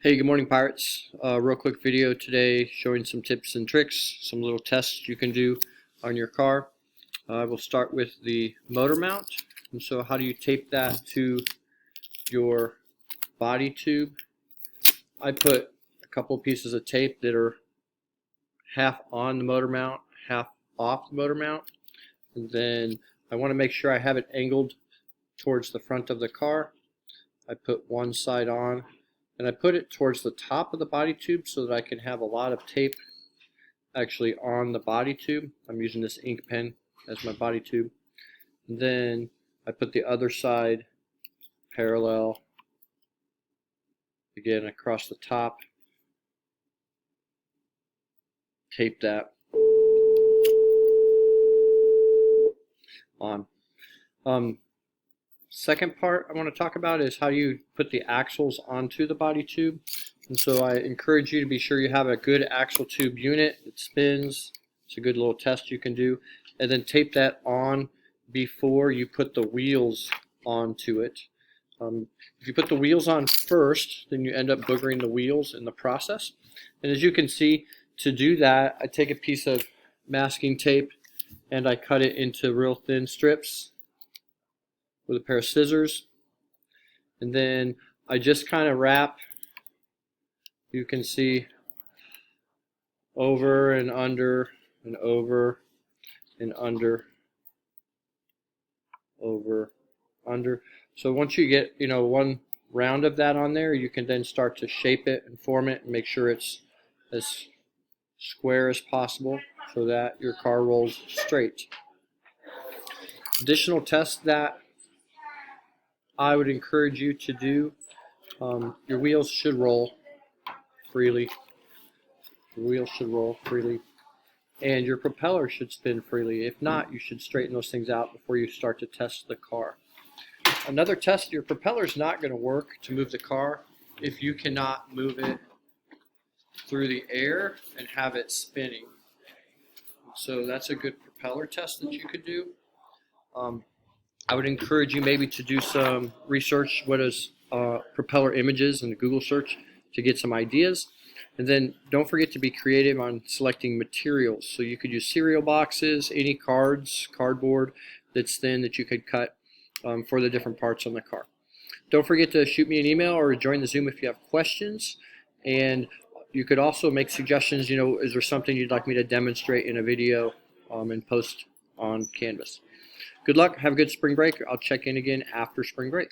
Hey, good morning, Pirates. Real quick video today showing some tips and tricks, some little tests you can do on your car. We'll start with the motor mount. And so how do you tape that to your body tube? I put a couple pieces of tape that are half on the motor mount, half off the motor mount. And then I want to make sure I have it angled towards the front of the car. I put one side on, and I put it towards the top of the body tube so that I can have a lot of tape actually on the body tube. I'm using this ink pen as my body tube. And then I put the other side parallel, again across the top, tape that on. Second part I want to talk about is how you put the axles onto the body tube. And so I encourage you to be sure you have a good axle tube unit that spins. It's a good little test you can do. And then tape that on before you put the wheels onto it. If you put the wheels on first, then you end up boogering the wheels in the process. And as you can see, to do that, I take a piece of masking tape and I cut it into real thin strips with a pair of scissors, and then I just kind of wrap, you can see, over and under and over and under, over, under. So once you get one round of that on there, you can then start to shape it and form it and make sure it's as square as possible so that your car rolls straight. Additional tests that I would encourage you to do, your wheels should roll freely. Your wheels should roll freely. And your propeller should spin freely. If not, you should straighten those things out before you start to test the car. Another test, your propeller is not going to work to move the car if you cannot move it through the air and have it spinning. So that's a good propeller test that you could do. I would encourage you maybe to do some research, what is propeller images in the Google search, to get some ideas. And then don't forget to be creative on selecting materials. So you could use cereal boxes, any cards, cardboard that's thin that you could cut for the different parts on the car. Don't forget to shoot me an email or join the Zoom if you have questions. And you could also make suggestions, is there something you'd like me to demonstrate in a video and post on Canvas. Good luck. Have a good spring break. I'll check in again after spring break.